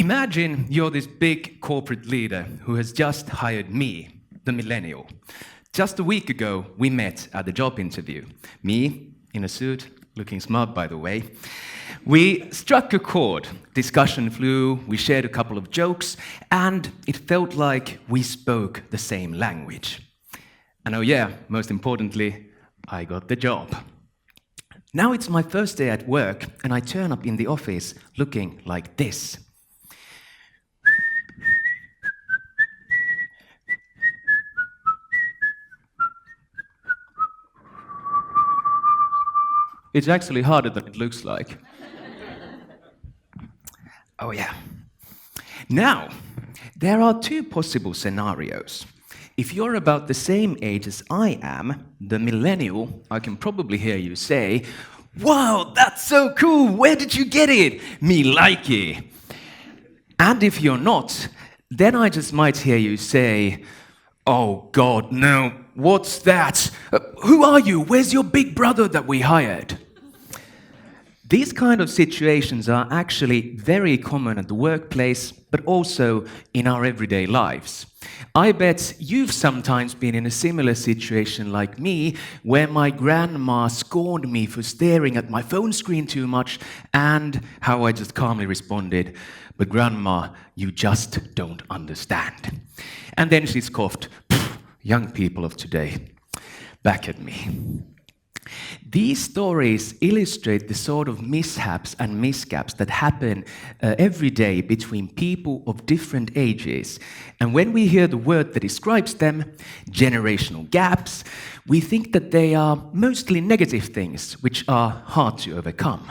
Imagine you're this big corporate leader who has just hired me, the millennial. Just a week ago, we met at the job interview. Me, in a suit, looking smart by the way. We struck a chord, discussion flew, we shared a couple of jokes, and it felt like we spoke the same language. And oh yeah, most importantly, I got the job. Now it's my first day at work, and I turn up in the office looking like this. It's actually harder than it looks like. Oh yeah. Now, there are two possible scenarios. If you're about the same age as I am, the millennial, I can probably hear you say, "Wow, that's so cool, where did you get it? Me like it." And if you're not, then I just might hear you say, "Oh God, no, what's that? Who are you? Where's your big brother that we hired?" These kind of situations are actually very common at the workplace, but also in our everyday lives. I bet you've sometimes been in a similar situation like me, where my grandma scorned me for staring at my phone screen too much, and how I just calmly responded, "But grandma, you just don't understand." And then she scoffed, "Young people of today, back at me." These stories illustrate the sort of mishaps and misgaps that happen every day between people of different ages. And when we hear the word that describes them, generational gaps, we think that they are mostly negative things which are hard to overcome.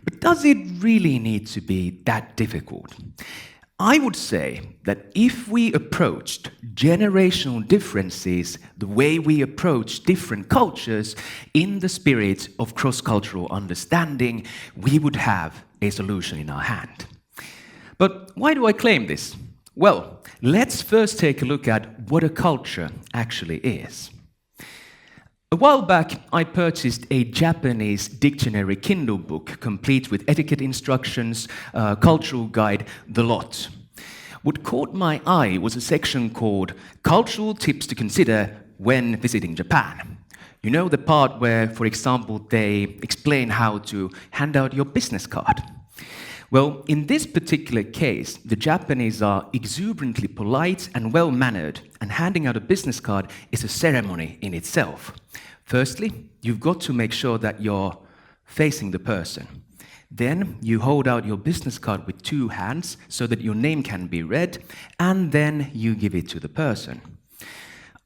But does it really need to be that difficult? I would say that if we approached generational differences the way we approach different cultures in the spirit of cross-cultural understanding, we would have a solution in our hand. But why do I claim this? Well, let's first take a look at what a culture actually is. A while back, I purchased a Japanese dictionary Kindle book, complete with etiquette instructions, cultural guide, the lot. What caught my eye was a section called Cultural Tips to Consider When Visiting Japan. You know, the part where, for example, they explain how to hand out your business card. Well, in this particular case, the Japanese are exuberantly polite and well-mannered, and handing out a business card is a ceremony in itself. Firstly, you've got to make sure that you're facing the person. Then you hold out your business card with two hands so that your name can be read, and then you give it to the person.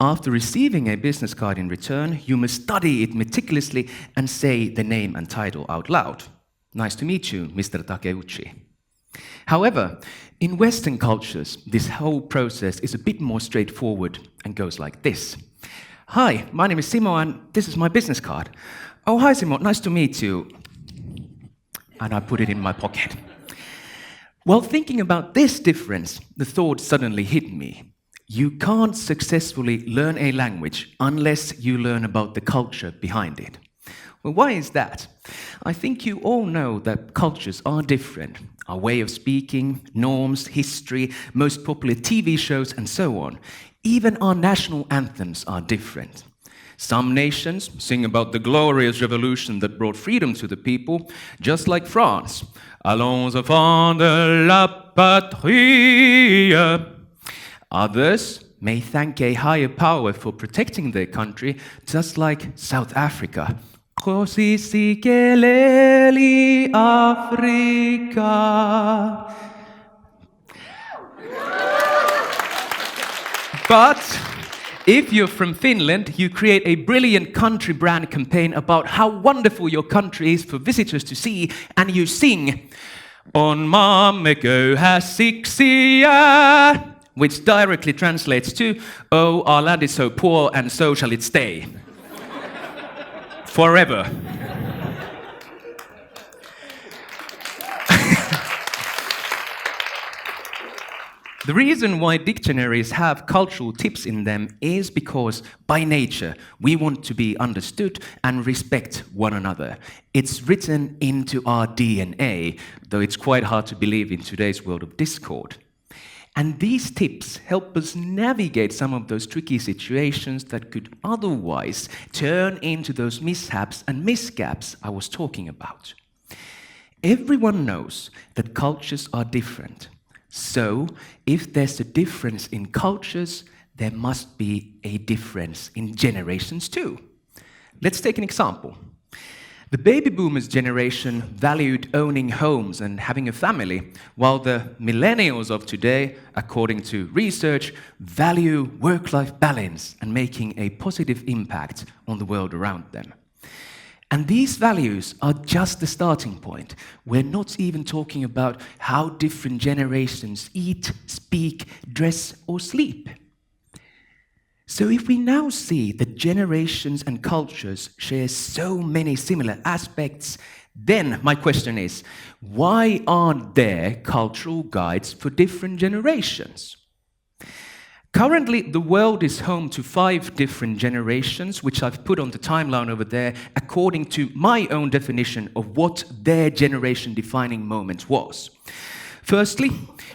After receiving a business card in return, you must study it meticulously and say the name and title out loud. "Nice to meet you, Mr. Takeuchi." However, in Western cultures, this whole process is a bit more straightforward and goes like this. "Hi, my name is Simo and this is my business card." "Oh, hi Simo, nice to meet you." And I put it in my pocket. While thinking about this difference, the thought suddenly hit me. You can't successfully learn a language unless you learn about the culture behind it. Well, why is that? I think you all know that cultures are different. Our way of speaking, norms, history, most popular TV shows, and so on. Even our national anthems are different. Some nations sing about the glorious revolution that brought freedom to the people, just like France. Allons enfants de la patrie. Others may thank a higher power for protecting their country, just like South Africa. Così si chiede Africa. But if you're from Finland, you create a brilliant country brand campaign about how wonderful your country is for visitors to see, and you sing, "On maamme köyhä siksi jää," which directly translates to, "Oh, our land is so poor and so shall it stay." Forever. The reason why dictionaries have cultural tips in them is because, by nature, we want to be understood and respect one another. It's written into our DNA, though it's quite hard to believe in today's world of discord. And these tips help us navigate some of those tricky situations that could otherwise turn into those mishaps and misgaps I was talking about. Everyone knows that cultures are different. So, if there's a difference in cultures, there must be a difference in generations too. Let's take an example. The baby boomers generation valued owning homes and having a family, while the millennials of today, according to research, value work-life balance and making a positive impact on the world around them. And these values are just the starting point. We're not even talking about how different generations eat, speak, dress, or sleep. So if we now see that generations and cultures share so many similar aspects, then my question is, why aren't there cultural guides for different generations? Currently, the world is home to 5 different generations, which I've put on the timeline over there, according to my own definition of what their generation-defining moment was. Firstly,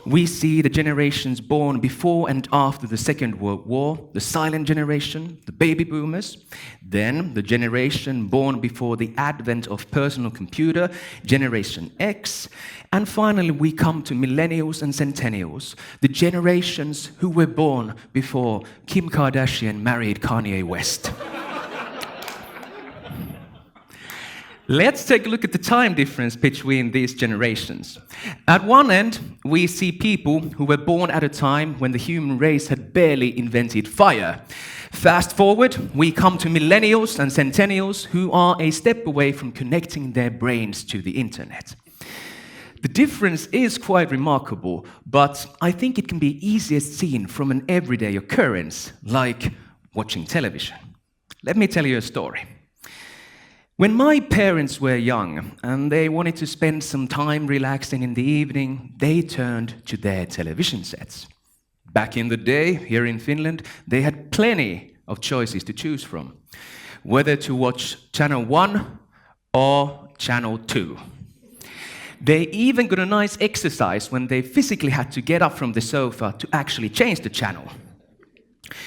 we see the generations born before and after the Second World War, the silent generation, the baby boomers. Then the generation born before the advent of personal computer, Generation X. And finally, we come to millennials and centennials, the generations who were born before Kim Kardashian married Kanye West. Let's take a look at the time difference between these generations. At one end, we see people who were born at a time when the human race had barely invented fire. Fast forward, we come to millennials and centennials who are a step away from connecting their brains to the internet. The difference is quite remarkable, but I think it can be easiest seen from an everyday occurrence, like watching television. Let me tell you a story. When my parents were young and they wanted to spend some time relaxing in the evening, they turned to their television sets. Back in the day, here in Finland, they had plenty of choices to choose from, whether to watch Channel 1 or Channel 2. They even got a nice exercise when they physically had to get up from the sofa to actually change the channel.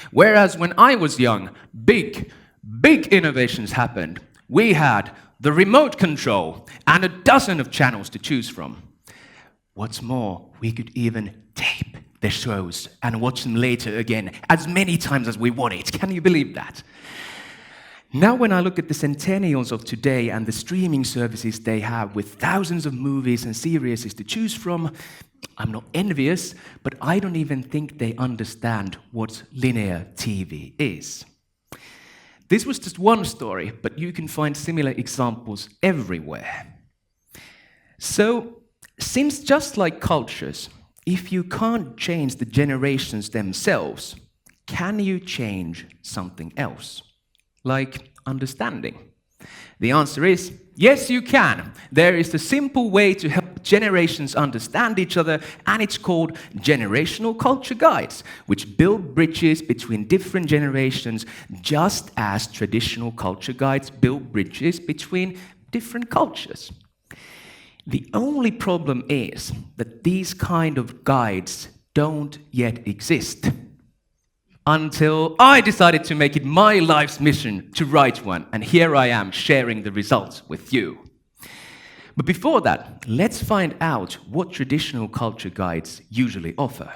Whereas when I was young, big innovations happened. We had the remote control and a dozen of channels to choose from. What's more, we could even tape the shows and watch them later again as many times as we wanted. Can you believe that? Now when I look at the centennials of today and the streaming services they have with thousands of movies and series to choose from, I'm not envious, but I don't even think they understand what linear TV is. This was just one story, but you can find similar examples everywhere. So, since just like cultures, if you can't change the generations themselves, can you change something else? Like understanding? The answer is, yes, you can. There is a simple way to help generations understand each other, and it's called generational culture guides, which build bridges between different generations, just as traditional culture guides build bridges between different cultures. The only problem is that these kind of guides don't yet exist. Until I decided to make it my life's mission to write one, and here I am sharing the results with you. But before that, let's find out what traditional culture guides usually offer.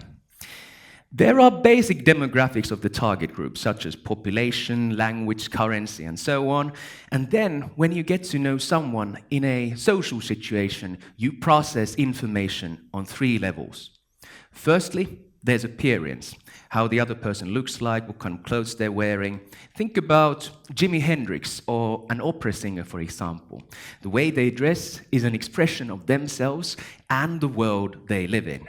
There are basic demographics of the target group, such as population, language, currency, and so on. And then, when you get to know someone in a social situation, you process information on 3 levels. Firstly, there's appearance, how the other person looks like, what kind of clothes they're wearing. Think about Jimi Hendrix or an opera singer, for example. The way they dress is an expression of themselves and the world they live in.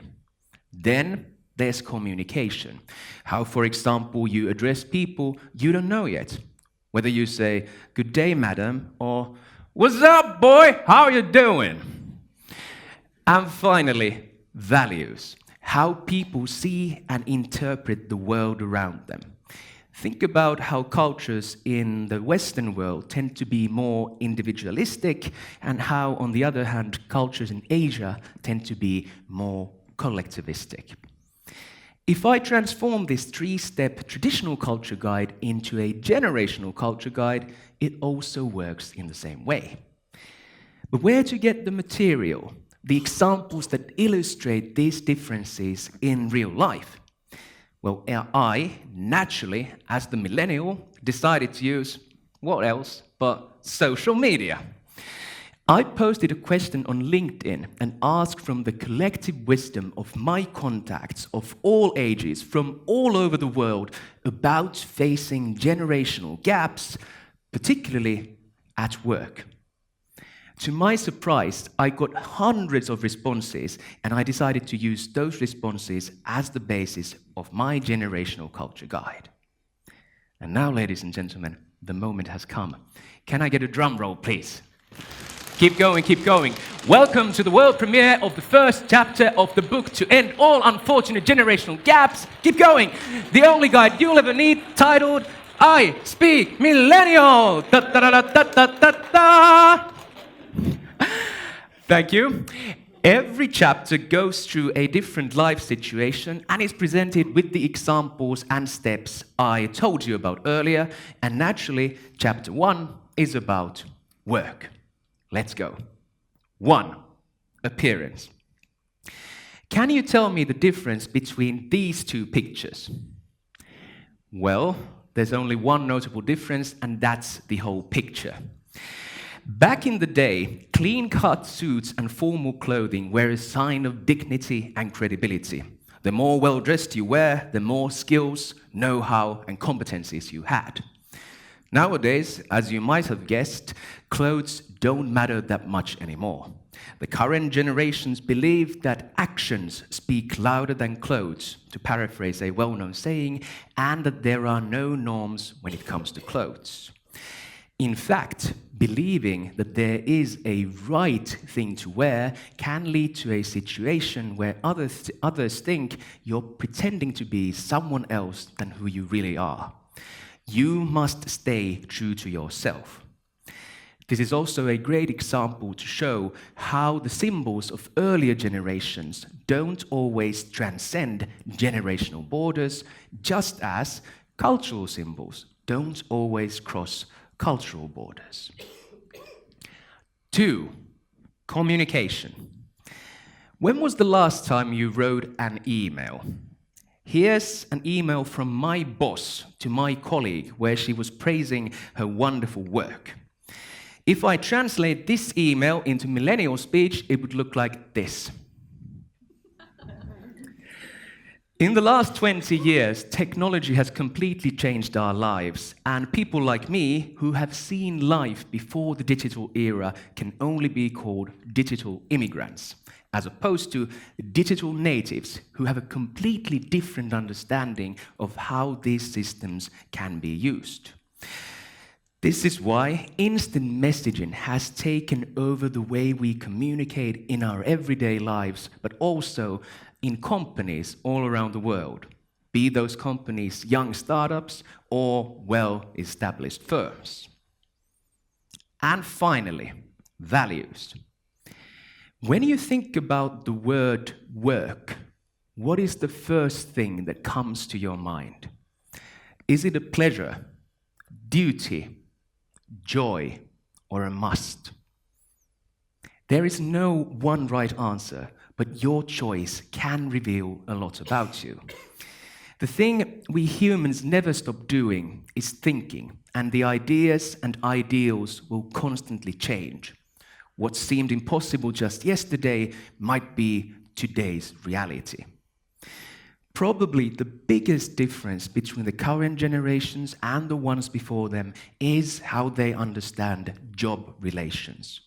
Then there's communication. How, for example, you address people you don't know yet. Whether you say, "Good day, madam," or "What's up, boy? How you doing?" And finally, values. how people see and interpret the world around them. Think about how cultures in the Western world tend to be more individualistic, and how, on the other hand, cultures in Asia tend to be more collectivistic. If I transform this 3-step traditional culture guide into a generational culture guide, it also works in the same way. But where to get the material, the examples that illustrate these differences in real life? Well, I, naturally, as the millennial, decided to use, what else but social media. I posted a question on LinkedIn and asked from the collective wisdom of my contacts of all ages from all over the world about facing generational gaps, particularly at work. To my surprise, I got hundreds of responses, and I decided to use those responses as the basis of my generational culture guide. And now, ladies and gentlemen, the moment has come. Can I get a drum roll, please? Keep going, keep going. Welcome to the world premiere of the first chapter of the book to end all unfortunate generational gaps. Keep going. The only guide you'll ever need, titled, I Speak Millennial. Da, da, da, da, da, da, da. Thank you. Every chapter goes through a different life situation and is presented with the examples and steps I told you about earlier. And naturally, chapter 1 is about work. Let's go. 1. Appearance. Can you tell me the difference between these two pictures? Well, there's only one notable difference, and that's the whole picture. Back in the day, clean-cut suits and formal clothing were a sign of dignity and credibility. The more well-dressed you were, the more skills, know-how, and competencies you had. Nowadays, as you might have guessed, clothes don't matter that much anymore. The current generations believe that actions speak louder than clothes, to paraphrase a well-known saying, and that there are no norms when it comes to clothes. In fact, believing that there is a right thing to wear can lead to a situation where others think you're pretending to be someone else than who you really are. You must stay true to yourself. This is also a great example to show how the symbols of earlier generations don't always transcend generational borders, just as cultural symbols don't always cross cultural borders. 2. Communication. When was the last time you wrote an email? Here's an email from my boss to my colleague where she was praising her wonderful work. If I translate this email into millennial speech, it would look like this. In the last 20 years, technology has completely changed our lives, and people like me who have seen life before the digital era can only be called digital immigrants, as opposed to digital natives who have a completely different understanding of how these systems can be used. This is why instant messaging has taken over the way we communicate in our everyday lives, but also in companies all around the world, be those companies young startups or well-established firms. And finally, values. When you think about the word work, what is the first thing that comes to your mind? Is it a pleasure, duty, joy, or a must? There is no one right answer, but your choice can reveal a lot about you. The thing we humans never stop doing is thinking, and the ideas and ideals will constantly change. What seemed impossible just yesterday might be today's reality. Probably the biggest difference between the current generations and the ones before them is how they understand job relations.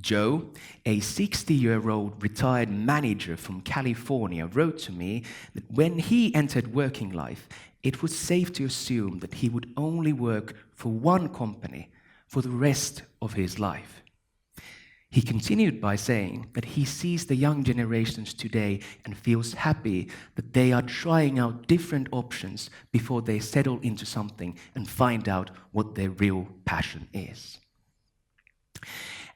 Joe, a 60-year-old retired manager from California, wrote to me that when he entered working life, it was safe to assume that he would only work for one company for the rest of his life. He continued by saying that he sees the young generations today and feels happy that they are trying out different options before they settle into something and find out what their real passion is.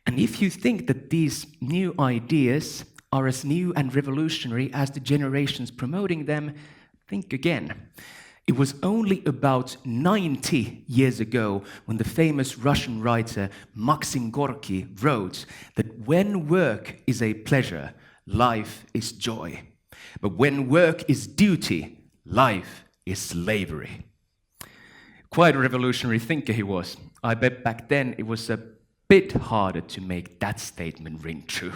And if you think that these new ideas are as new and revolutionary as the generations promoting them, think again. It was only about 90 years ago when the famous Russian writer Maxim Gorky wrote that when work is a pleasure, life is joy. But when work is duty, life is slavery. Quite a revolutionary thinker he was. I bet back then it was a bit harder to make that statement ring true.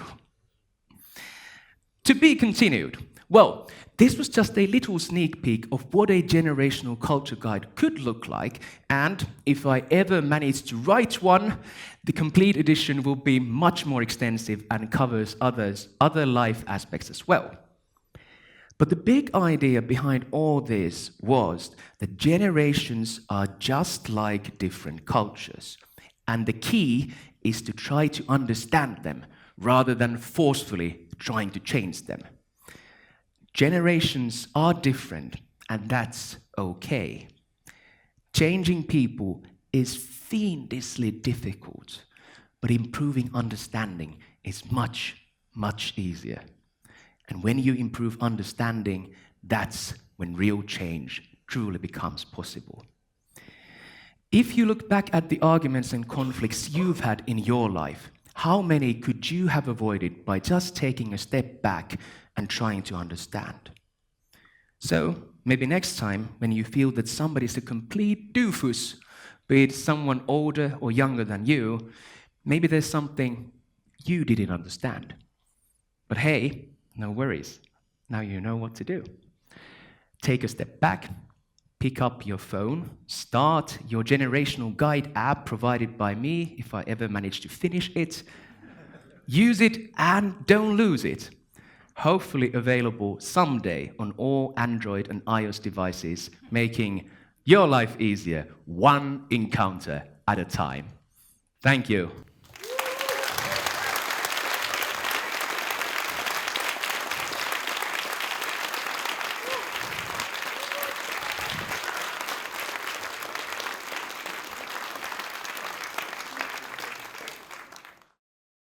To be continued. Well, this was just a little sneak peek of what a generational culture guide could look like, and if I ever manage to write one, the complete edition will be much more extensive and covers other life aspects as well. But the big idea behind all this was that generations are just like different cultures, and the key is to try to understand them rather than forcefully trying to change them. Generations are different, and that's okay. Changing people is fiendishly difficult, but improving understanding is much, much easier. And when you improve understanding, that's when real change truly becomes possible. If you look back at the arguments and conflicts you've had in your life, how many could you have avoided by just taking a step back and trying to understand? So, maybe next time when you feel that somebody's a complete doofus, be it someone older or younger than you, maybe there's something you didn't understand. But hey, no worries. Now you know what to do. Take a step back, pick up your phone, start your generational guide app provided by me, if I ever manage to finish it. Use it and don't lose it. Hopefully available someday on all Android and iOS devices, making your life easier, one encounter at a time. Thank you.